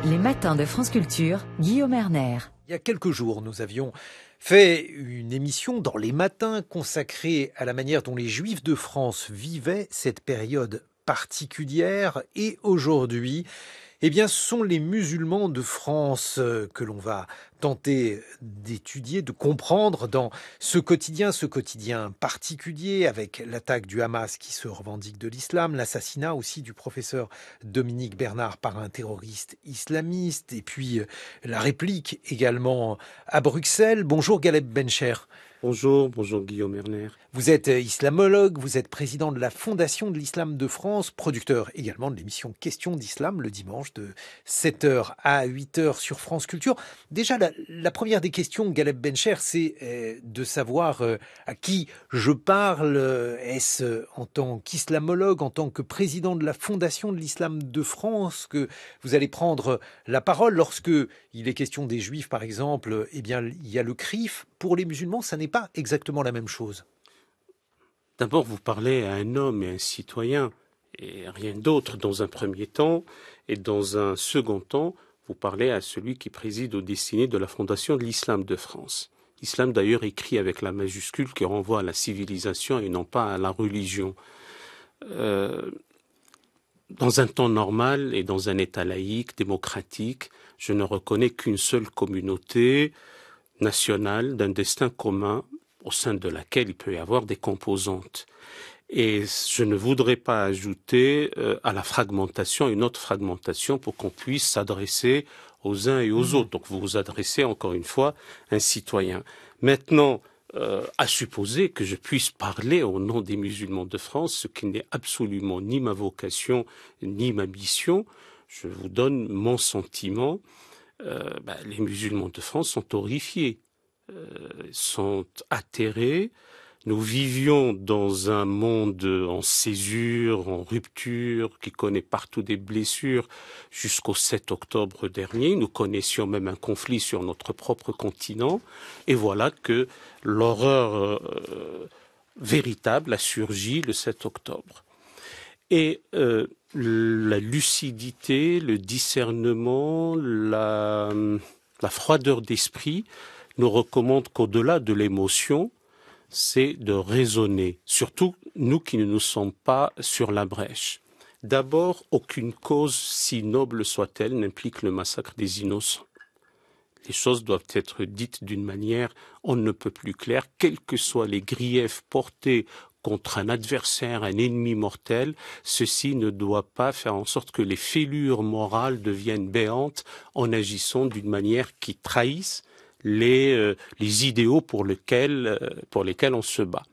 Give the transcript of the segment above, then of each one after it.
Les matins de France Culture, Guillaume Erner. Il y a quelques jours, nous avions fait une émission dans les matins consacrée à la manière dont les Juifs de France vivaient cette période particulière. Et aujourd'hui, eh bien, ce sont les musulmans de France que l'on va tenter d'étudier, de comprendre dans ce quotidien particulier avec l'attaque du Hamas qui se revendique de l'islam, l'assassinat aussi du professeur Dominique Bernard par un terroriste islamiste et puis la réplique également à Bruxelles. Bonjour Galeb Bencher. Bonjour Guillaume Erner. Vous êtes islamologue, vous êtes président de la Fondation de l'Islam de France, producteur également de l'émission Questions d'Islam le dimanche de 7h à 8h sur France Culture. Déjà, la première des questions, Galeb Bencher, c'est de savoir à qui je parle. Est-ce en tant qu'islamologue, en tant que président de la Fondation de l'Islam de France que vous allez prendre la parole lorsque il est question des Juifs, par exemple? Eh bien, il y a le CRIF. Pour les musulmans, ça n'est pas exactement la même chose. D'abord, vous parlez à un homme et un citoyen, et rien d'autre dans un premier temps, et dans un second temps, vous parlez à celui qui préside aux destinées de la Fondation de l'Islam de France. L'islam d'ailleurs écrit avec la majuscule qui renvoie à la civilisation et non pas à la religion. Dans un temps normal et dans un État laïque, démocratique, je ne reconnais qu'une seule communauté nationale d'un destin commun au sein de laquelle il peut y avoir des composantes. Et je ne voudrais pas ajouter à la fragmentation une autre fragmentation pour qu'on puisse s'adresser aux uns et aux autres. Donc vous vous adressez encore une fois à un citoyen. Maintenant, à supposer que je puisse parler au nom des musulmans de France, ce qui n'est absolument ni ma vocation ni ma mission, je vous donne mon sentiment. Les musulmans de France sont horrifiés, sont atterrés. Nous vivions dans un monde en césure, en rupture, qui connaît partout des blessures jusqu'au 7 octobre dernier. Nous connaissions même un conflit sur notre propre continent. Et voilà que l'horreur véritable a surgi le 7 octobre. Et la lucidité, le discernement, la froideur d'esprit nous recommandent qu'au-delà de l'émotion, c'est de raisonner, surtout nous qui ne nous sommes pas sur la brèche. D'abord, aucune cause, si noble soit-elle, n'implique le massacre des innocents. Les choses doivent être dites d'une manière on ne peut plus claire, quels que soient les griefs portés contre un adversaire, un ennemi mortel, ceci ne doit pas faire en sorte que les fêlures morales deviennent béantes en agissant d'une manière qui trahisse les idéaux pour lesquels on se bat.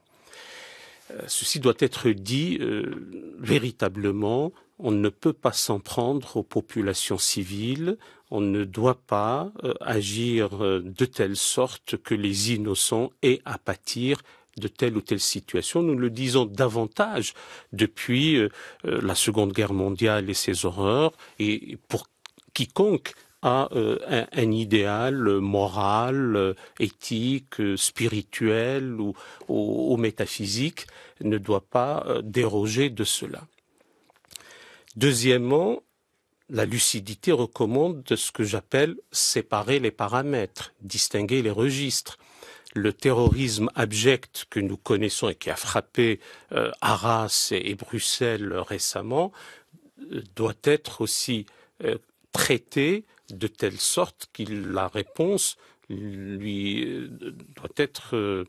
Ceci doit être dit véritablement. On ne peut pas s'en prendre aux populations civiles. On ne doit pas agir de telle sorte que les innocents aient à pâtir de telle ou telle situation. Nous le disons davantage depuis la Seconde Guerre mondiale et ses horreurs. Et pour quiconque a un idéal moral, éthique, spirituel ou métaphysique, ne doit pas déroger de cela. Deuxièmement, la lucidité recommande ce que j'appelle séparer les paramètres, distinguer les registres. Le terrorisme abject que nous connaissons et qui a frappé Arras et Bruxelles récemment doit être aussi traité de telle sorte que la réponse lui doit être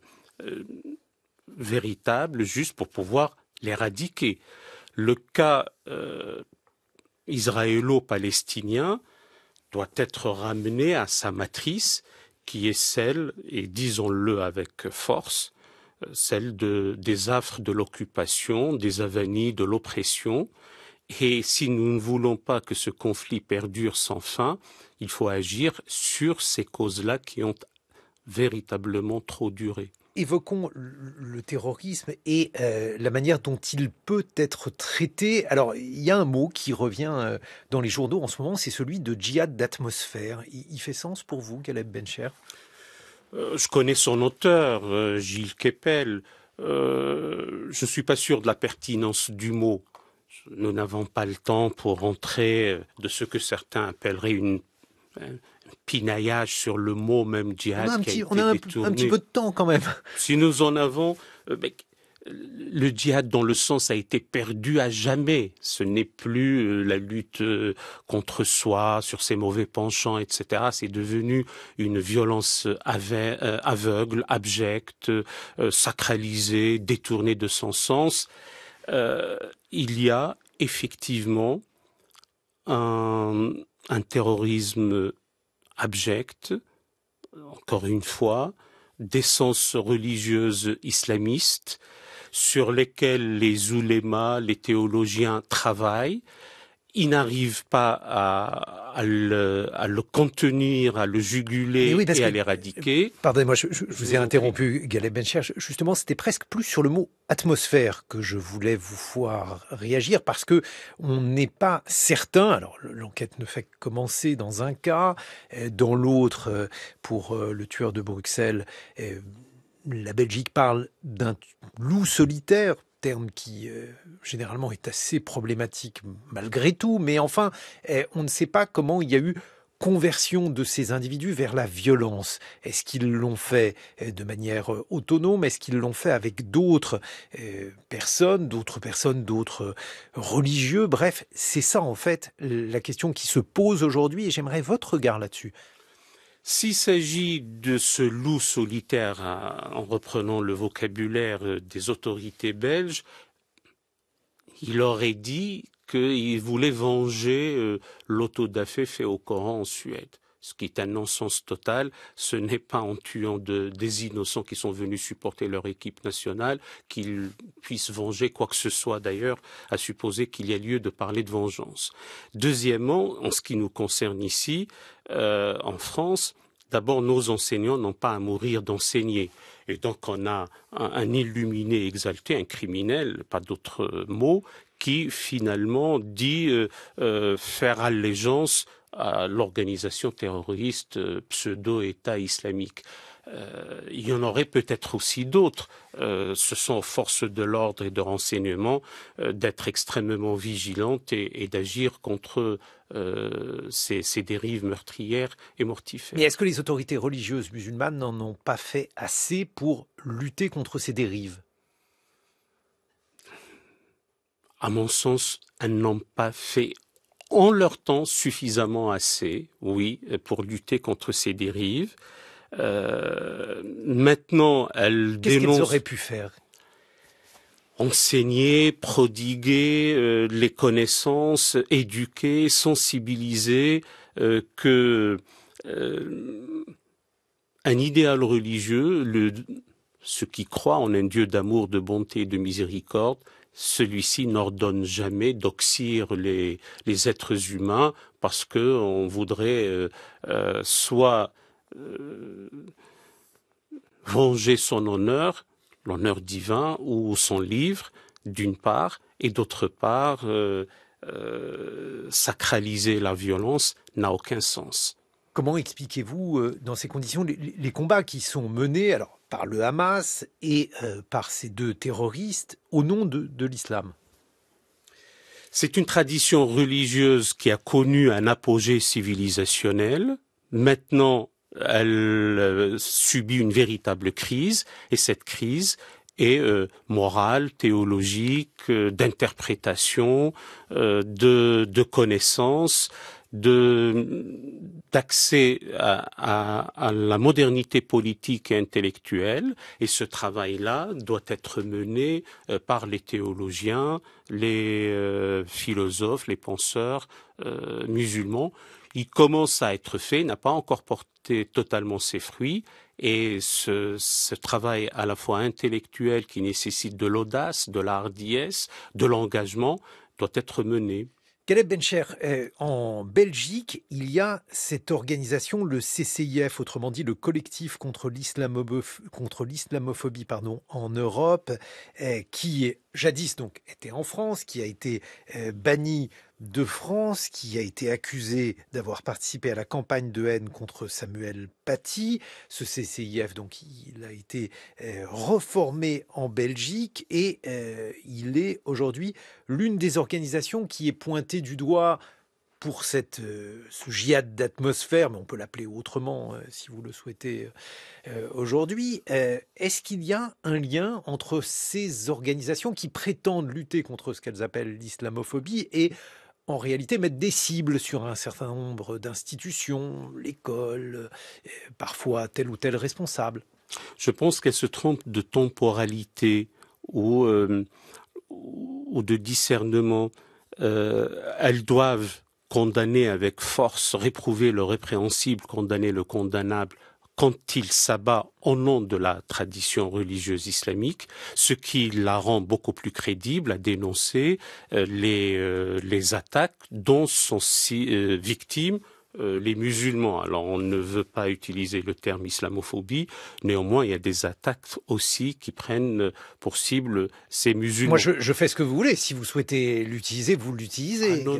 véritable, juste pour pouvoir l'éradiquer. Le cas israélo-palestinien doit être ramené à sa matrice, qui est celle, et disons-le avec force, celle des affres de l'occupation, des avanies de l'oppression. Et si nous ne voulons pas que ce conflit perdure sans fin, il faut agir sur ces causes-là qui ont véritablement trop duré. Évoquons le terrorisme et la manière dont il peut être traité. Alors, il y a un mot qui revient dans les journaux en ce moment, c'est celui de djihad d'atmosphère. Il fait sens pour vous, Galeb Bencher? Je connais son auteur, Gilles Kepel. Je ne suis pas sûr de la pertinence du mot. Nous n'avons pas le temps pour entrer de ce que certains appelleraient un pinaillage sur le mot même djihad On a un petit peu de temps quand même. Si nous en avons, le djihad dans le sens a été perdu à jamais. Ce n'est plus la lutte contre soi, sur ses mauvais penchants, etc. C'est devenu une violence aveugle, abjecte, sacralisée, détournée de son sens. Il y a effectivement un terrorisme abject, encore une fois, d'essence religieuse islamiste, sur lesquels les oulémas, les théologiens travaillent. Ils n'arrivent pas à le contenir, à le juguler et à l'éradiquer. Pardonnez-moi, je vous ai interrompu, Ghaleb Bencher. Justement, c'était presque plus sur le mot atmosphère que je voulais vous voir réagir, parce que on n'est pas certain. Alors, l'enquête ne fait que commencer dans un cas, dans l'autre, pour le tueur de Bruxelles, la Belgique parle d'un loup solitaire, terme qui généralement est assez problématique malgré tout, mais enfin, on ne sait pas comment il y a eu conversion de ces individus vers la violence. Est-ce qu'ils l'ont fait de manière autonome? Est-ce qu'ils l'ont fait avec d'autres personnes, d'autres religieux? Bref, c'est ça en fait la question qui se pose aujourd'hui, et j'aimerais votre regard là-dessus. S'il s'agit de ce loup solitaire, en reprenant le vocabulaire des autorités belges, il aurait dit qu'il voulait venger l'autodafé fait au Coran en Suède. Ce qui est un non-sens total. Ce n'est pas en tuant des innocents qui sont venus supporter leur équipe nationale qu'ils puissent venger quoi que ce soit, d'ailleurs, à supposer qu'il y ait lieu de parler de vengeance. Deuxièmement, en ce qui nous concerne ici, en France, d'abord, nos enseignants n'ont pas à mourir d'enseigner. Et donc, on a un illuminé exalté, un criminel, pas d'autre mot, qui finalement dit faire allégeance à l'organisation terroriste pseudo-État islamique. Il y en aurait peut-être aussi d'autres. Ce sont aux forces de l'ordre et de renseignement d'être extrêmement vigilantes et d'agir contre ces dérives meurtrières et mortifères. Mais est-ce que les autorités religieuses musulmanes n'en ont pas fait assez pour lutter contre ces dérives? À mon sens, elles n'ont pas fait en leur temps suffisamment assez, oui, pour lutter contre ces dérives. Maintenant, elles dénoncent... Qu'est-ce qu'elles auraient pu faire? Enseigner, prodiguer les connaissances, éduquer, sensibiliser, que un idéal religieux, ceux qui croient en un Dieu d'amour, de bonté et de miséricorde, celui-ci n'ordonne jamais d'oxyre les êtres humains parce que on voudrait soit venger son honneur, l'honneur divin, ou son livre, d'une part, et d'autre part, sacraliser la violence n'a aucun sens. Comment expliquez-vous, dans ces conditions, les combats qui sont menés alors, par le Hamas et par ces deux terroristes au nom de l'islam? C'est une tradition religieuse qui a connu un apogée civilisationnel. Maintenant, elle subit une véritable crise, et cette crise est morale, théologique, d'interprétation, de connaissance, d'accès à la modernité politique et intellectuelle, et ce travail-là doit être mené par les théologiens, les philosophes, les penseurs musulmans. Il commence à être fait, n'a pas encore porté totalement ses fruits, et ce travail à la fois intellectuel qui nécessite de l'audace, de la hardiesse, de l'engagement, doit être mené. Ghaleb Bencher, en Belgique, il y a cette organisation, le CCIF, autrement dit le collectif contre l'islamophobie en Europe, qui jadis donc était en France, qui a été banni de France qui a été accusé d'avoir participé à la campagne de haine contre Samuel Paty. Ce CCIF, donc, il a été reformé en Belgique et il est aujourd'hui l'une des organisations qui est pointée du doigt pour ce djihad d'atmosphère, mais on peut l'appeler autrement si vous le souhaitez aujourd'hui. Est-ce qu'il y a un lien entre ces organisations qui prétendent lutter contre ce qu'elles appellent l'islamophobie et en réalité mettre des cibles sur un certain nombre d'institutions, l'école, parfois tel ou tel responsable? Je pense qu'elles se trompent de temporalité ou de discernement. Elles doivent condamner avec force, réprouver le répréhensible, condamner le condamnable quand il s'abat au nom de la tradition religieuse islamique, ce qui la rend beaucoup plus crédible à dénoncer les attaques dont sont victimes les musulmans. Alors on ne veut pas utiliser le terme islamophobie, néanmoins il y a des attaques aussi qui prennent pour cible ces musulmans. Moi je fais ce que vous voulez, si vous souhaitez l'utiliser, vous l'utilisez. Non,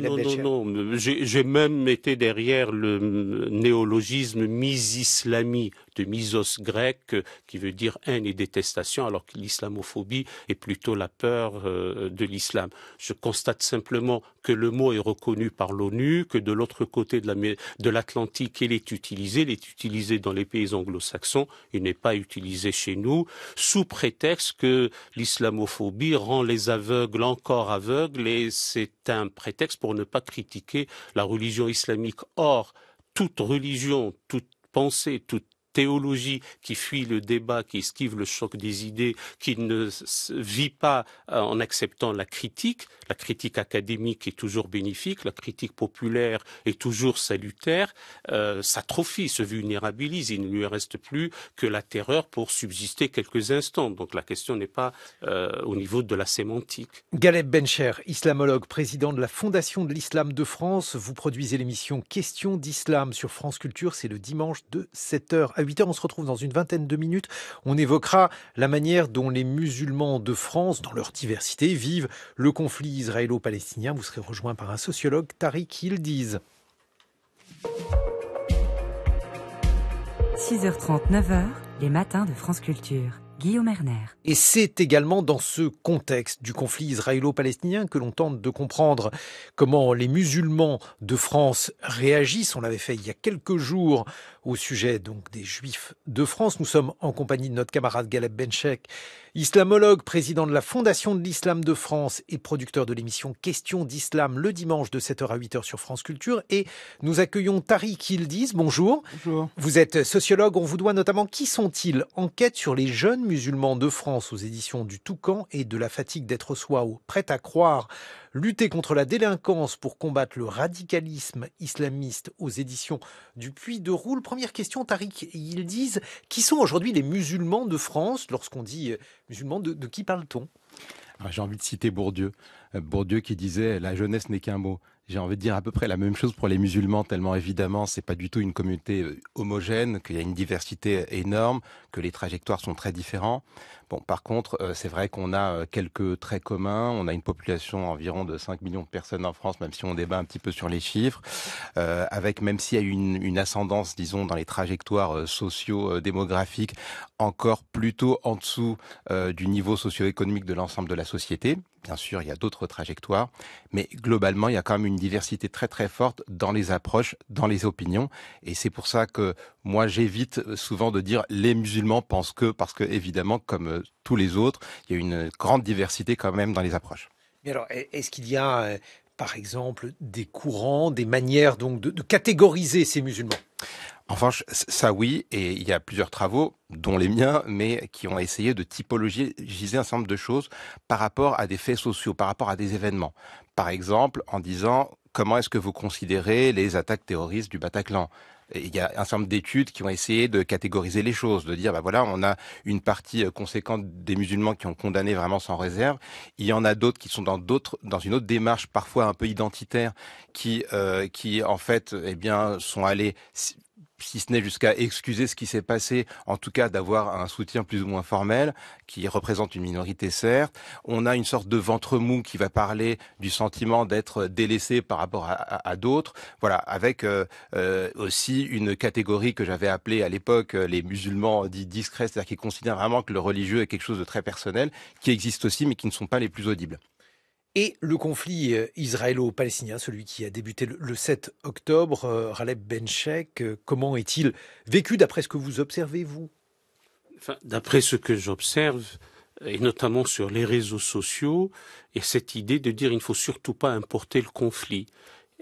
j'ai même été derrière le néologisme mis-islami, de misos grec, qui veut dire haine et détestation, alors que l'islamophobie est plutôt la peur de l'islam. Je constate simplement que le mot est reconnu par l'ONU, que de l'autre côté de l'Atlantique, il est utilisé dans les pays anglo-saxons, il n'est pas utilisé chez nous, sous prétexte que l'islamophobie rend les aveugles encore aveugles, et c'est un prétexte pour ne pas critiquer la religion islamique. Or, toute religion, toute pensée, toute théologie qui fuit le débat, qui esquive le choc des idées, qui ne vit pas en acceptant la critique académique est toujours bénéfique, la critique populaire est toujours salutaire, s'atrophie, se vulnérabilise, il ne lui reste plus que la terreur pour subsister quelques instants. Donc la question n'est pas au niveau de la sémantique. Galeb Bencher, islamologue, président de la Fondation de l'Islam de France, vous produisez l'émission Questions d'Islam sur France Culture, c'est le dimanche de 7h à 8h. On se retrouve dans une vingtaine de minutes. On évoquera la manière dont les musulmans de France, dans leur diversité, vivent le conflit israélo-palestinien. Vous serez rejoint par un sociologue, Tariq Yildiz. 6h30, 9h, les matins de France Culture. Guillaume Erner. Et c'est également dans ce contexte du conflit israélo-palestinien que l'on tente de comprendre comment les musulmans de France réagissent. On l'avait fait il y a quelques jours au sujet donc des Juifs de France. Nous sommes en compagnie de notre camarade Galeb Bencher, islamologue, président de la Fondation de l'Islam de France et producteur de l'émission Questions d'Islam le dimanche de 7h à 8h sur France Culture. Et nous accueillons Tariq Yildiz. Bonjour. Bonjour. Vous êtes sociologue. On vous doit notamment Qui sont-ils? Enquête sur les jeunes musulmans de France aux éditions du Toucan et de la fatigue d'être soi au Prêt à croire. Lutter contre la délinquance pour combattre le radicalisme islamiste aux éditions du Puy de Roule. Première question, Tariq Yildiz. Qui sont aujourd'hui les musulmans de France? Lorsqu'on dit musulmans, de qui parle-t-on? J'ai envie de citer Bourdieu. Bourdieu qui disait « La jeunesse n'est qu'un mot ». J'ai envie de dire à peu près la même chose pour les musulmans, tellement évidemment c'est pas du tout une communauté homogène, qu'il y a une diversité énorme, que les trajectoires sont très différentes. Bon, par contre, c'est vrai qu'on a quelques traits communs. On a une population environ de 5 millions de personnes en France, même si on débat un petit peu sur les chiffres, avec, même s'il y a une ascendance, disons, dans les trajectoires socio-démographiques, encore plutôt en dessous du niveau socio-économique de l'ensemble de la société. Bien sûr, il y a d'autres trajectoires, mais globalement, il y a quand même une diversité très très forte dans les approches, dans les opinions, et c'est pour ça que moi j'évite souvent de dire les musulmans pensent que, parce que évidemment, comme tous les autres, il y a une grande diversité quand même dans les approches. Mais alors, est-ce qu'il y a, par exemple, des courants, des manières donc de catégoriser ces musulmans? Enfin, ça oui, et il y a plusieurs travaux, dont les miens, mais qui ont essayé de typologiser un certain nombre de choses par rapport à des faits sociaux, par rapport à des événements. Par exemple, en disant, comment est-ce que vous considérez les attaques terroristes du Bataclan ? Et il y a un certain nombre d'études qui ont essayé de catégoriser les choses, de dire, voilà, on a une partie conséquente des musulmans qui ont condamné vraiment sans réserve. Il y en a d'autres qui sont dans une autre démarche, parfois un peu identitaire, qui en fait, sont allés si ce n'est jusqu'à excuser ce qui s'est passé, en tout cas d'avoir un soutien plus ou moins formel, qui représente une minorité certes. On a une sorte de ventre mou qui va parler du sentiment d'être délaissé par rapport à d'autres. Voilà, avec aussi une catégorie que j'avais appelée à l'époque les musulmans dits discrets, c'est-à-dire qui considèrent vraiment que le religieux est quelque chose de très personnel, qui existe aussi mais qui ne sont pas les plus audibles. Et le conflit israélo-palestinien, celui qui a débuté le 7 octobre, Raleb Benchek, comment est-il vécu d'après ce que vous observez, vous? Enfin, d'après ce que j'observe, et notamment sur les réseaux sociaux, il y a cette idée de dire qu'il ne faut surtout pas importer le conflit.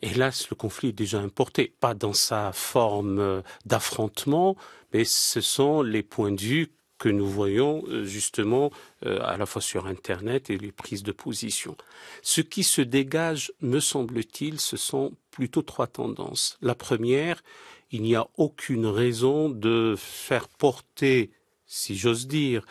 Hélas, le conflit est déjà importé, pas dans sa forme d'affrontement, mais ce sont les points de vue que nous voyons justement à la fois sur Internet et les prises de position. Ce qui se dégage, me semble-t-il, ce sont plutôt trois tendances. La première, il n'y a aucune raison de faire porter, si j'ose dire,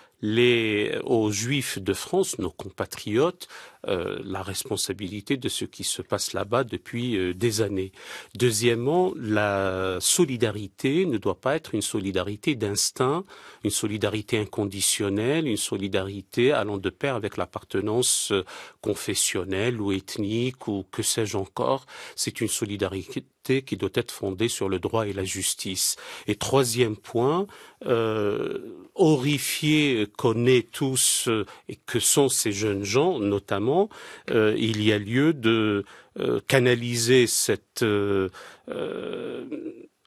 aux Juifs de France, nos compatriotes, la responsabilité de ce qui se passe là-bas depuis des années. Deuxièmement, la solidarité ne doit pas être une solidarité d'instinct, une solidarité inconditionnelle, une solidarité allant de pair avec l'appartenance confessionnelle ou ethnique ou que sais-je encore. C'est une solidarité qui doit être fondée sur le droit et la justice. Et troisième point, horrifiés qu'on est tous et que sont ces jeunes gens, notamment, il y a lieu de canaliser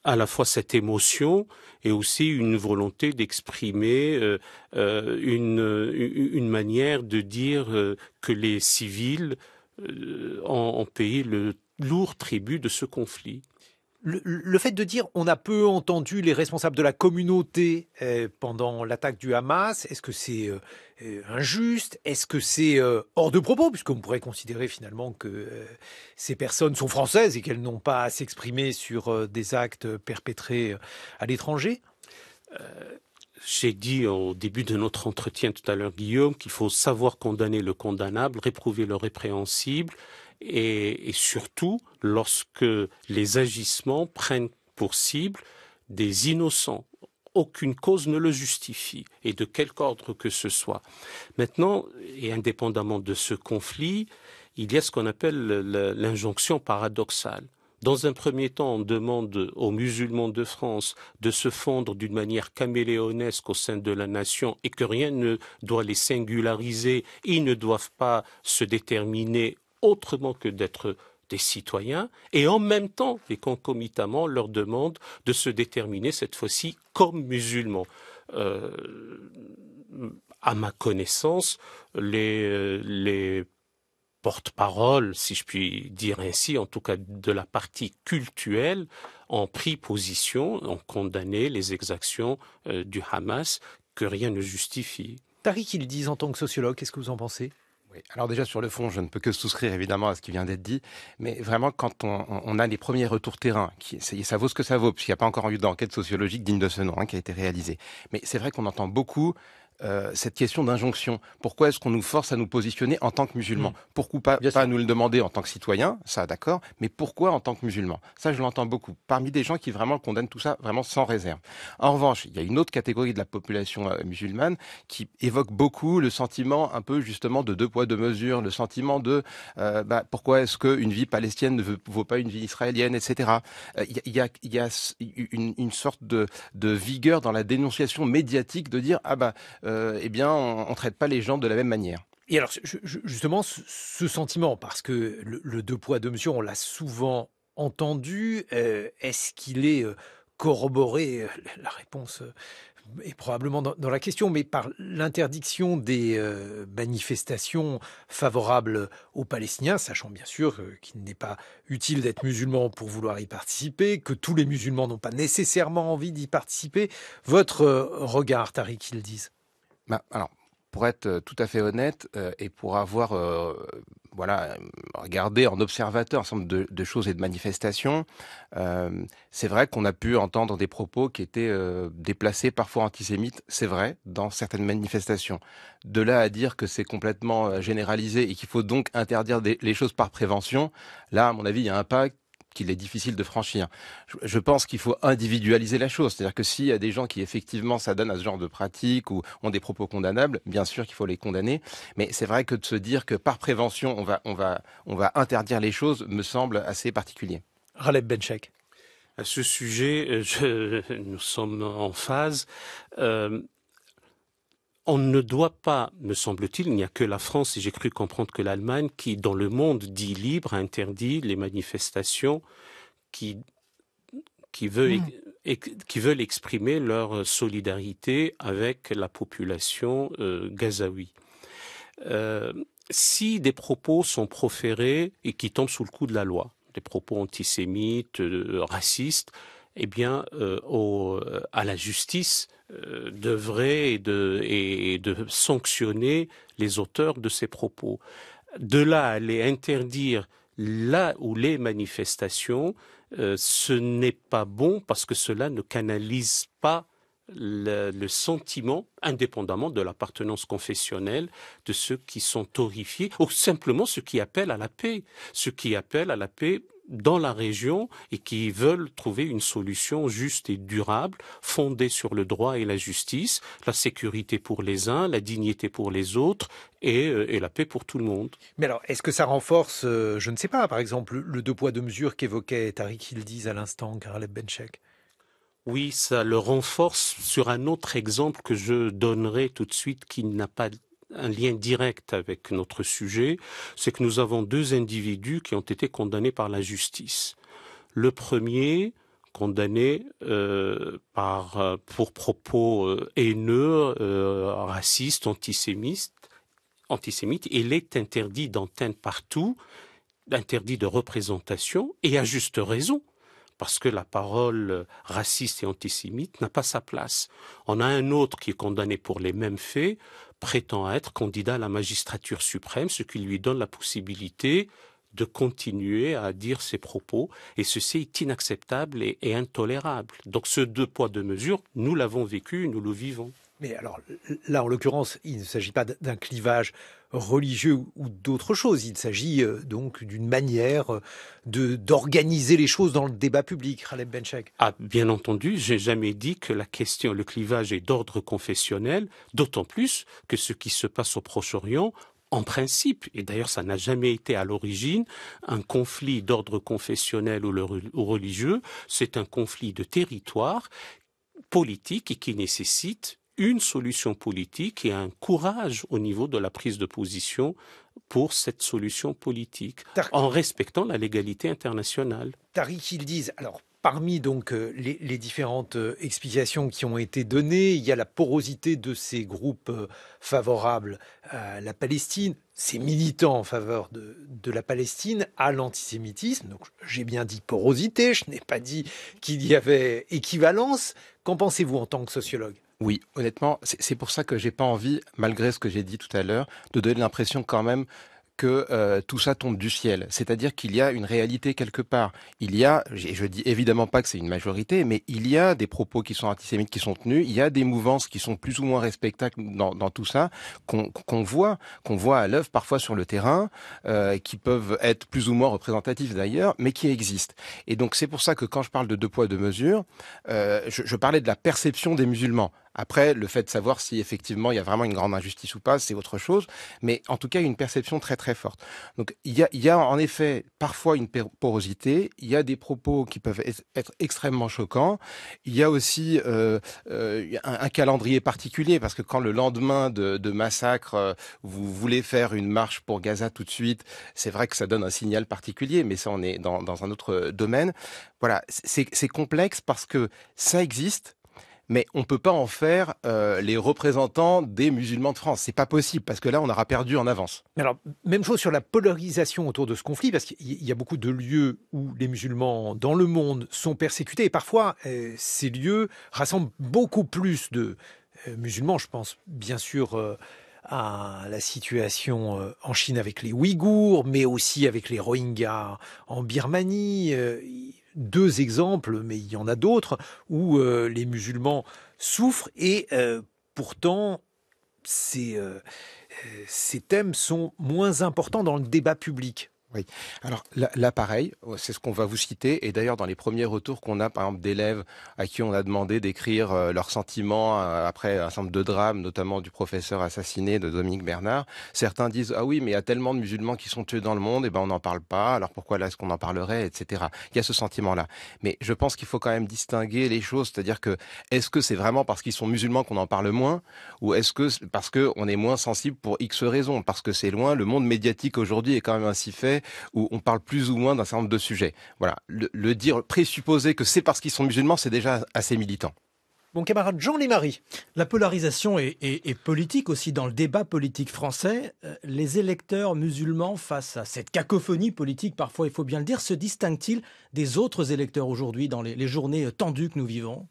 à la fois cette émotion et aussi une volonté d'exprimer une manière de dire que les civils ont payé le lourd tribut de ce conflit. Le fait de dire on a peu entendu les responsables de la communauté pendant l'attaque du Hamas, est-ce que c'est injuste? Est-ce que c'est hors de propos? Puisqu'on pourrait considérer finalement que ces personnes sont françaises et qu'elles n'ont pas à s'exprimer sur des actes perpétrés à l'étranger. J'ai dit au début de notre entretien tout à l'heure, Guillaume, qu'il faut savoir condamner le condamnable, réprouver le répréhensible, et surtout lorsque les agissements prennent pour cible des innocents. Aucune cause ne le justifie, et de quelque ordre que ce soit. Maintenant, et indépendamment de ce conflit, il y a ce qu'on appelle l'injonction paradoxale. Dans un premier temps, on demande aux musulmans de France de se fondre d'une manière caméléonesque au sein de la nation et que rien ne doit les singulariser. Ils ne doivent pas se déterminer autrement que d'être des citoyens. Et en même temps, et concomitamment, on leur demande de se déterminer cette fois-ci comme musulmans. À ma connaissance, les porte-parole, si je puis dire ainsi, en tout cas de la partie cultuelle, ont pris position, ont condamné les exactions du Hamas, que rien ne justifie. Tariq Yildiz, en tant que sociologue, qu'est-ce que vous en pensez? Oui. Alors déjà sur le fond, je ne peux que souscrire évidemment à ce qui vient d'être dit, mais vraiment quand on a les premiers retours terrain, ça vaut ce que ça vaut, puisqu'il n'y a pas encore eu d'enquête sociologique digne de ce nom qui a été réalisée. Mais c'est vrai qu'on entend beaucoup cette question d'injonction. Pourquoi est-ce qu'on nous force à nous positionner en tant que musulmans? Pourquoi pas nous le demander en tant que citoyens, ça d'accord, mais pourquoi en tant que musulmans? Ça, je l'entends beaucoup. Parmi des gens qui vraiment condamnent tout ça, vraiment sans réserve. En revanche, il y a une autre catégorie de la population musulmane qui évoque beaucoup le sentiment un peu justement de deux poids, deux mesures, le sentiment de pourquoi est-ce qu'une vie palestinienne ne vaut pas une vie israélienne, etc. Il y a une sorte de vigueur dans la dénonciation médiatique de dire eh bien, on ne traite pas les gens de la même manière. Et alors, justement, ce sentiment, parce que le deux poids, deux mesures, on l'a souvent entendu, est-ce qu'il est corroboré? La réponse est probablement dans la question, mais par l'interdiction des manifestations favorables aux Palestiniens, sachant bien sûr qu'il n'est pas utile d'être musulman pour vouloir y participer, que tous les musulmans n'ont pas nécessairement envie d'y participer. Votre regard, Tariq Yildiz? Alors, pour être tout à fait honnête et pour avoir regardé en observateur un certain nombre de choses et de manifestations, c'est vrai qu'on a pu entendre des propos qui étaient déplacés, parfois antisémites, c'est vrai, dans certaines manifestations. De là à dire que c'est complètement généralisé et qu'il faut donc interdire les choses par prévention, là, à mon avis, il y a un pas qu'il est difficile de franchir. Je pense qu'il faut individualiser la chose. C'est-à-dire que s'il y a des gens qui effectivement s'adonnent à ce genre de pratique ou ont des propos condamnables, bien sûr qu'il faut les condamner. Mais c'est vrai que de se dire que par prévention, on va interdire les choses me semble assez particulier. Ghaleb Benchek. À ce sujet, nous sommes en phase. On ne doit pas, me semble-t-il, il n'y a que la France, et j'ai cru comprendre que l'Allemagne, qui, dans le monde dit libre, interdit les manifestations qui veulent exprimer leur solidarité avec la population gazaoui. Si des propos sont proférés et qui tombent sous le coup de la loi, des propos antisémites, racistes, eh bien, à la justice devrait et de sanctionner les auteurs de ces propos. De là à aller interdire là où les manifestations, ce n'est pas bon parce que cela ne canalise pas le sentiment, indépendamment de l'appartenance confessionnelle, de ceux qui sont horrifiés, ou simplement ceux qui appellent à la paix, dans la région et qui veulent trouver une solution juste et durable, fondée sur le droit et la justice, la sécurité pour les uns, la dignité pour les autres et la paix pour tout le monde. Mais alors, est-ce que ça renforce, je ne sais pas, par exemple, le deux poids deux mesures qu'évoquait Tariq Yildiz à l'instant, Ghaleb Benchek? Oui, ça le renforce sur un autre exemple que je donnerai tout de suite qui n'a pas un lien direct avec notre sujet, c'est que nous avons deux individus qui ont été condamnés par la justice. Le premier, condamné pour propos haineux, racistes, antisémites, il est interdit d'antenne partout, interdit de représentation, et à juste raison. Parce que la parole raciste et antisémite n'a pas sa place. On a un autre qui est condamné pour les mêmes faits, prétend être candidat à la magistrature suprême, ce qui lui donne la possibilité de continuer à dire ses propos, et ceci est inacceptable et intolérable. Donc ce deux poids deux mesures, nous l'avons vécu, nous le vivons. Mais alors là, en l'occurrence, il ne s'agit pas d'un clivage religieux ou d'autre chose. Il s'agit donc d'une manière d'organiser les choses dans le débat public. Ghaleb Benchek. Ah, bien entendu, j'ai jamais dit que le clivage est d'ordre confessionnel, d'autant plus que ce qui se passe au Proche-Orient, en principe, et d'ailleurs ça n'a jamais été à l'origine, un conflit d'ordre confessionnel ou religieux, c'est un conflit de territoire politique et qui nécessite une solution politique et un courage au niveau de la prise de position pour cette solution politique, en respectant la légalité internationale. Tariq Yildiz, alors parmi donc les différentes explications qui ont été données, il y a la porosité de ces groupes favorables à la Palestine, ces militants en faveur de la Palestine, à l'antisémitisme. Donc j'ai bien dit porosité, je n'ai pas dit qu'il y avait équivalence. Qu'en pensez-vous en tant que sociologue ? Oui, honnêtement, c'est pour ça que j'ai pas envie, malgré ce que j'ai dit tout à l'heure, de donner l'impression quand même que tout ça tombe du ciel. C'est-à-dire qu'il y a une réalité quelque part. Il y a, et je dis évidemment pas que c'est une majorité, mais il y a des propos qui sont antisémites qui sont tenus, il y a des mouvances qui sont plus ou moins respectables dans tout ça, qu'on voit à l'œuvre parfois sur le terrain, qui peuvent être plus ou moins représentatifs d'ailleurs, mais qui existent. Et donc c'est pour ça que quand je parle de deux poids deux mesures, je parlais de la perception des musulmans. Après, le fait de savoir si effectivement il y a vraiment une grande injustice ou pas, c'est autre chose. Mais en tout cas, il y a une perception très très forte. Donc il y a en effet parfois une porosité. Il y a des propos qui peuvent être extrêmement choquants. Il y a aussi un calendrier particulier parce que quand le lendemain de massacre, vous voulez faire une marche pour Gaza tout de suite, c'est vrai que ça donne un signal particulier. Mais ça, on est dans un autre domaine. Voilà, c'est complexe parce que ça existe. Mais on ne peut pas en faire les représentants des musulmans de France. C'est pas possible, parce que là, on aura perdu en avance. Alors, même chose sur la polarisation autour de ce conflit, parce qu'il y a beaucoup de lieux où les musulmans dans le monde sont persécutés. Et parfois, ces lieux rassemblent beaucoup plus de musulmans. Je pense bien sûr à la situation en Chine avec les Ouïghours, mais aussi avec les Rohingyas en Birmanie. Deux exemples, mais il y en a d'autres, où les musulmans souffrent et pourtant ces thèmes sont moins importants dans le débat public. Oui. Alors là, pareil, c'est ce qu'on va vous citer. Et d'ailleurs, dans les premiers retours qu'on a, par exemple, d'élèves à qui on a demandé d'écrire leurs sentiments après un certain nombre de drames, notamment du professeur assassiné de Dominique Bernard, certains disent ah oui, mais il y a tellement de musulmans qui sont tués dans le monde, et ben on n'en parle pas. Alors pourquoi là est-ce qu'on en parlerait, etc. Il y a ce sentiment-là. Mais je pense qu'il faut quand même distinguer les choses, c'est-à-dire que est-ce que c'est vraiment parce qu'ils sont musulmans qu'on en parle moins, ou est-ce que c'est parce que on est moins sensible pour X raisons, parce que c'est loin. Le monde médiatique aujourd'hui est quand même ainsi fait où on parle plus ou moins d'un certain nombre de sujets. Voilà, le dire, présupposer que c'est parce qu'ils sont musulmans, c'est déjà assez militant. Mon camarade Jean Lémarie. La polarisation est politique aussi dans le débat politique français. Les électeurs musulmans, face à cette cacophonie politique, parfois il faut bien le dire, se distinguent-ils des autres électeurs aujourd'hui dans les journées tendues que nous vivons ?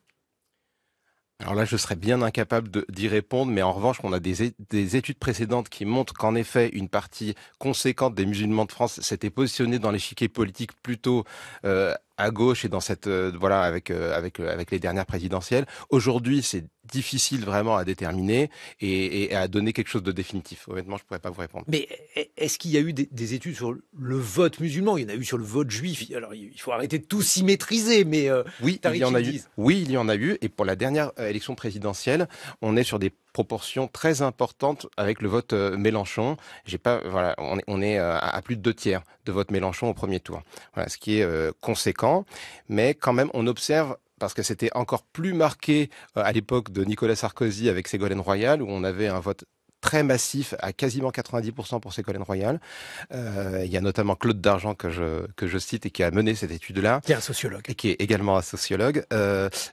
Alors là, je serais bien incapable d'y répondre, mais en revanche, on a des études précédentes qui montrent qu'en effet, une partie conséquente des musulmans de France s'était positionnée dans l'échiquier politique plutôt à gauche et dans cette voilà avec les dernières présidentielles. Aujourd'hui, c'est difficile vraiment à déterminer et à donner quelque chose de définitif. Honnêtement, je pourrais pas vous répondre. Mais est-ce qu'il y a eu des études sur le vote musulman? Il y en a eu sur le vote juif. Alors, il faut arrêter de tout symétriser, mais oui, il y en a eu. Oui, il y en a eu. Et pour la dernière élection présidentielle, on est sur des proportions très importantes avec le vote Mélenchon. Voilà, on est à plus de 2/3 de vote Mélenchon au premier tour. Voilà, ce qui est conséquent, mais quand même, on observe. Parce que c'était encore plus marqué à l'époque de Nicolas Sarkozy avec Ségolène Royal, où on avait un vote très massif à quasiment 90% pour Ségolène Royal. Il y a notamment Claude Dargent que je cite et qui a mené cette étude-là. Qui est un sociologue. Et qui est également un sociologue.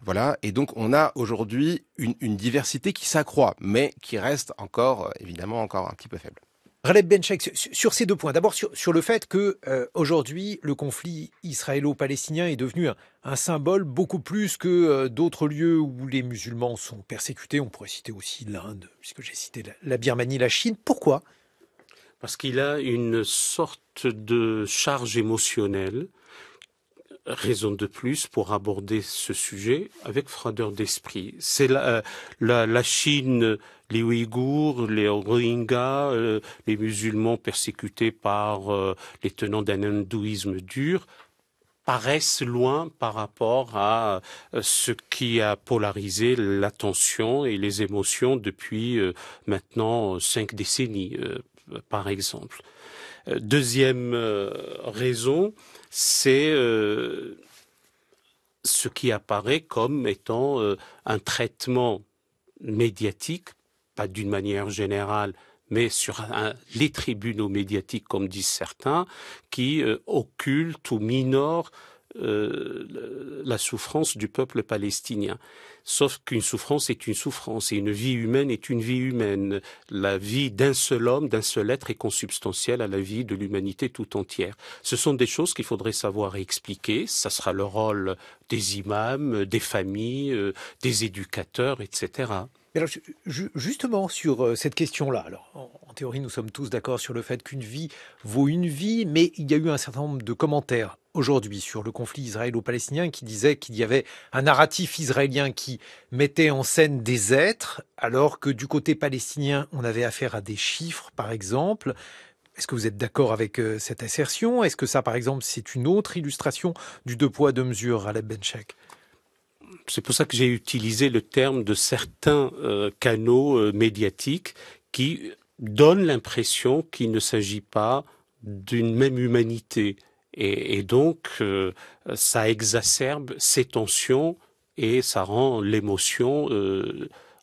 Voilà. Et donc, on a aujourd'hui une diversité qui s'accroît, mais qui reste encore, évidemment, encore un petit peu faible. Raleb Benchek, sur ces deux points. D'abord, sur le fait que aujourd'hui, le conflit israélo-palestinien est devenu un symbole beaucoup plus que d'autres lieux où les musulmans sont persécutés. On pourrait citer aussi l'Inde, puisque j'ai cité la Birmanie, la Chine. Pourquoi ? Parce qu'il a une sorte de charge émotionnelle, raison de plus pour aborder ce sujet avec froideur d'esprit. C'est la Chine, les Ouïghours, les Rohingyas, les musulmans persécutés par les tenants d'un hindouisme dur, paraissent loin par rapport à ce qui a polarisé l'attention et les émotions depuis maintenant 5 décennies, par exemple. Deuxième raison, c'est ce qui apparaît comme étant un traitement médiatique, pas d'une manière générale, mais sur les tribunaux médiatiques, comme disent certains, qui occultent ou minorent la souffrance du peuple palestinien. Sauf qu'une souffrance est une souffrance et une vie humaine est une vie humaine. La vie d'un seul homme, d'un seul être est consubstantielle à la vie de l'humanité tout entière. Ce sont des choses qu'il faudrait savoir expliquer. Ça sera le rôle des imams, des familles, des éducateurs, etc. Mais alors, justement, sur cette question-là, alors, en théorie, nous sommes tous d'accord sur le fait qu'une vie vaut une vie, mais il y a eu un certain nombre de commentaires aujourd'hui sur le conflit israélo-palestinien qui disaient qu'il y avait un narratif israélien qui mettait en scène des êtres, alors que du côté palestinien, on avait affaire à des chiffres, par exemple. Est-ce que vous êtes d'accord avec cette assertion? Est-ce que ça, par exemple, c'est une autre illustration du deux poids, deux mesures, Raleb Benchek? C'est pour ça que j'ai utilisé le terme de certains canaux médiatiques qui donnent l'impression qu'il ne s'agit pas d'une même humanité. Et donc, ça exacerbe ces tensions et ça rend l'émotion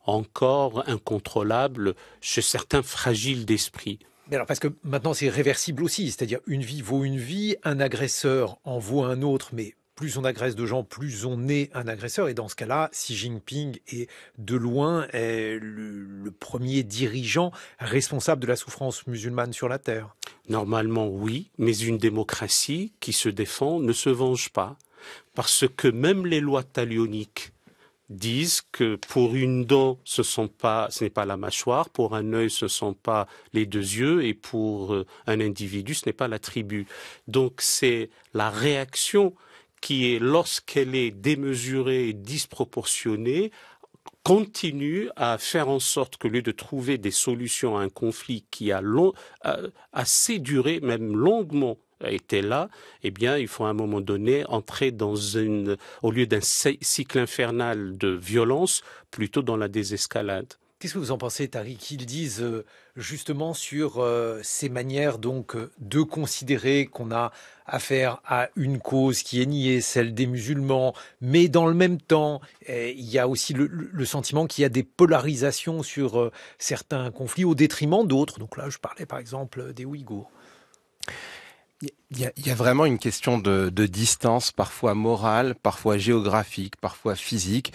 encore incontrôlable chez certains fragiles d'esprit. Mais alors, parce que maintenant, c'est réversible aussi. C'est-à-dire, une vie vaut une vie, un agresseur en vaut un autre, mais plus on agresse de gens, plus on est un agresseur. Et dans ce cas-là, Xi Jinping est de loin le premier dirigeant responsable de la souffrance musulmane sur la Terre. Normalement, oui, mais une démocratie qui se défend ne se venge pas. Parce que même les lois talioniques disent que pour une dent, ce n'est pas la mâchoire, pour un œil, ce ne sont pas les deux yeux, et pour un individu, ce n'est pas la tribu. Donc c'est la réaction qui est, lorsqu'elle est démesurée et disproportionnée, continue à faire en sorte que, au lieu de trouver des solutions à un conflit qui a assez duré, même longuement était là, eh bien, il faut à un moment donné entrer au lieu d'un cycle infernal de violence, plutôt dans la désescalade. Qu'est-ce que vous en pensez, Tariq, qu'ils disent justement sur ces manières donc de considérer qu'on a affaire à une cause qui est niée, celle des musulmans, mais dans le même temps, il y a aussi le sentiment qu'il y a des polarisations sur certains conflits au détriment d'autres. Donc là, je parlais par exemple des Ouïghours. Il y a vraiment une question de distance, parfois morale, parfois géographique, parfois physique,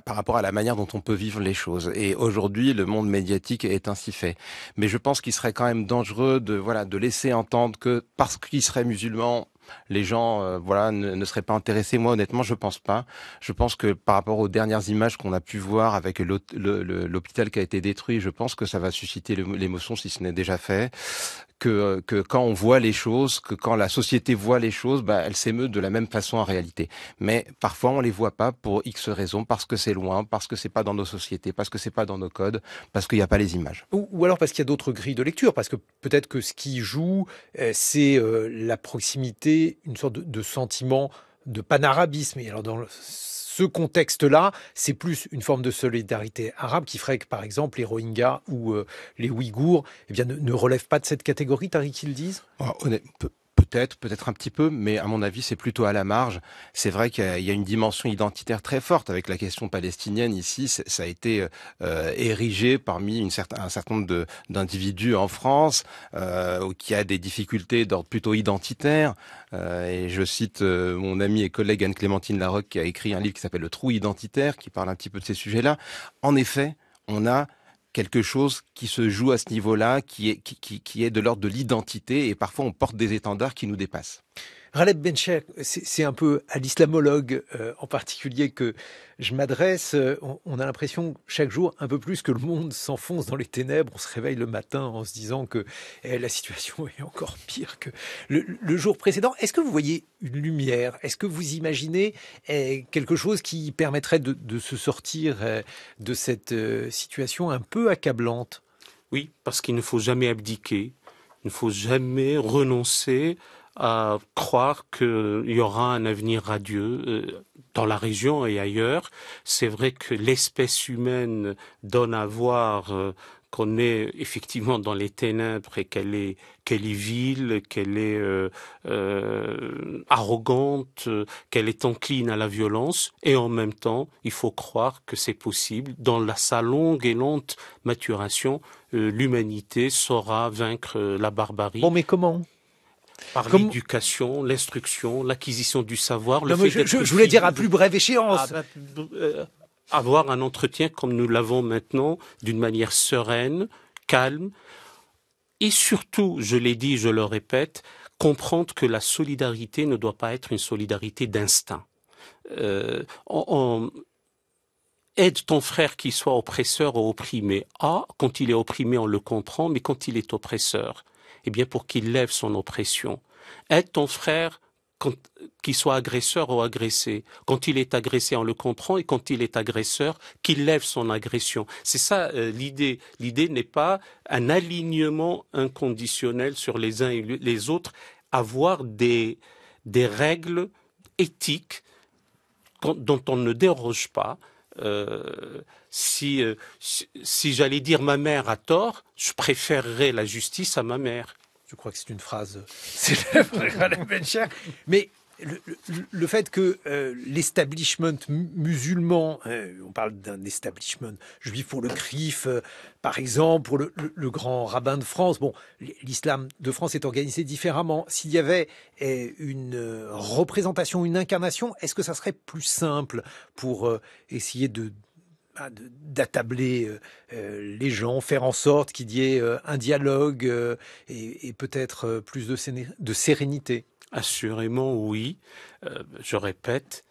par rapport à la manière dont on peut vivre les choses. Et aujourd'hui, le monde médiatique est ainsi fait. Mais je pense qu'il serait quand même dangereux de laisser entendre que parce qu'ils seraient musulmans, les gens ne seraient pas intéressés. Moi, honnêtement, je pense pas. Je pense que par rapport aux dernières images qu'on a pu voir avec l'hôpital qui a été détruit, je pense que ça va susciter l'émotion si ce n'est déjà fait. Que quand on voit les choses, que quand la société voit les choses, elle s'émeut de la même façon en réalité. Mais parfois on les voit pas pour X raisons, parce que c'est loin, parce que c'est pas dans nos sociétés, parce que c'est pas dans nos codes, parce qu'il n'y a pas les images. Ou alors parce qu'il y a d'autres grilles de lecture, parce que peut-être que ce qui joue, c'est la proximité, une sorte de sentiment de panarabisme. Et alors dans ce contexte-là, c'est plus une forme de solidarité arabe qui ferait que, par exemple, les Rohingyas ou les Ouïghours ne relèvent pas de cette catégorie, Tariq, qu'ils disent. Peut-être un petit peu, mais à mon avis, c'est plutôt à la marge. C'est vrai qu'il y a une dimension identitaire très forte avec la question palestinienne ici. Ça a été érigé parmi un certain nombre d'individus en France qui a des difficultés d'ordre plutôt identitaire. Et je cite mon amie et collègue Anne-Clémentine Larocque qui a écrit un livre qui s'appelle Le Trou identitaire, qui parle un petit peu de ces sujets-là. En effet, on a quelque chose qui se joue à ce niveau-là, qui est de l'ordre de l'identité, et parfois on porte des étendards qui nous dépassent. Ghaleb Bencher, c'est un peu à l'islamologue en particulier que je m'adresse. On a l'impression chaque jour un peu plus que le monde s'enfonce dans les ténèbres. On se réveille le matin en se disant que la situation est encore pire que le jour précédent. Est-ce que vous voyez une lumière? Est-ce que vous imaginez quelque chose qui permettrait de se sortir de cette situation un peu accablante? Oui, parce qu'il ne faut jamais abdiquer, il ne faut jamais renoncer à croire qu'il y aura un avenir radieux dans la région et ailleurs. C'est vrai que l'espèce humaine donne à voir qu'on est effectivement dans les ténèbres et qu'elle est vile, qu'elle est arrogante, qu'elle est encline à la violence. Et en même temps, il faut croire que c'est possible. Dans sa longue et lente maturation, l'humanité saura vaincre la barbarie. Bon, mais comment ? Par l'éducation, l'instruction, l'acquisition du savoir. Je voulais dire à plus brève échéance. Avoir un entretien comme nous l'avons maintenant, d'une manière sereine, calme, et surtout, je l'ai dit, je le répète, comprendre que la solidarité ne doit pas être une solidarité d'instinct. Aide ton frère qui soit oppresseur ou opprimé. Quand il est opprimé, on le comprend, mais quand il est oppresseur, eh bien, pour qu'il lève son oppression. Aide ton frère qu'il soit agresseur ou agressé. Quand il est agressé, on le comprend, et quand il est agresseur, qu'il lève son agression. C'est ça l'idée. L'idée n'est pas un alignement inconditionnel sur les uns et les autres, avoir des règles éthiques dont on ne déroge pas. Si j'allais dire ma mère a tort, je préférerais la justice à ma mère. Je crois que c'est une phrase célèbre, Ghaleb Bencher. Mais le fait que l'establishment musulman, on parle d'un establishment juif pour le CRIF, par exemple, pour le grand rabbin de France, bon, l'islam de France est organisé différemment. S'il y avait une représentation, une incarnation, est-ce que ça serait plus simple pour essayer d'attabler les gens, faire en sorte qu'il y ait un dialogue et peut-être plus de sérénité? Assurément, oui. Je répète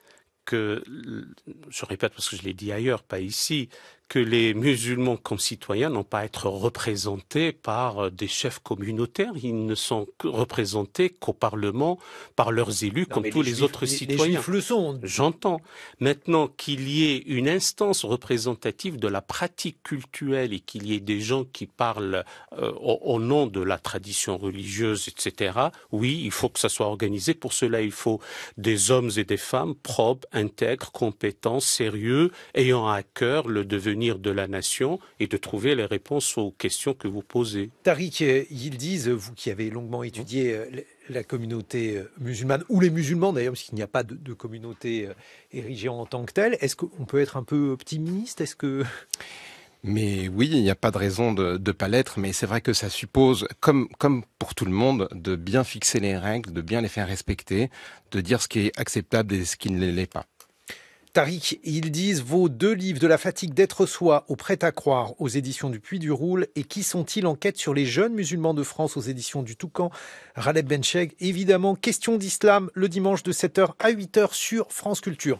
parce que je l'ai dit ailleurs, pas ici, que les musulmans comme citoyens n'ont pas à être représentés par des chefs communautaires. Ils ne sont représentés qu'au Parlement par leurs élus, comme tous les autres citoyens. Les juifs le sont. J'entends. Maintenant qu'il y ait une instance représentative de la pratique cultuelle et qu'il y ait des gens qui parlent au nom de la tradition religieuse, etc., oui, il faut que ça soit organisé. Pour cela, il faut des hommes et des femmes propres, intègres, compétents, sérieux, ayant à cœur le devenir de la nation et de trouver les réponses aux questions que vous posez. Tariq Yildiz, vous qui avez longuement étudié la communauté musulmane, ou les musulmans d'ailleurs, parce qu'il n'y a pas de communauté érigée en tant que telle, est-ce qu'on peut être un peu optimiste? Mais oui, il n'y a pas de raison de ne pas l'être, mais c'est vrai que ça suppose, comme pour tout le monde, de bien fixer les règles, de bien les faire respecter, de dire ce qui est acceptable et ce qui ne l'est pas. Tariq Yildiz, vos 2 livres, De la fatigue d'être soi au Prêt à croire aux éditions du Puy du Roule et Qui sont-ils, enquête sur les jeunes musulmans de France aux éditions du Toucan, Raleb Bencheg. Évidemment, question d'islam le dimanche de 7h à 8h sur France Culture.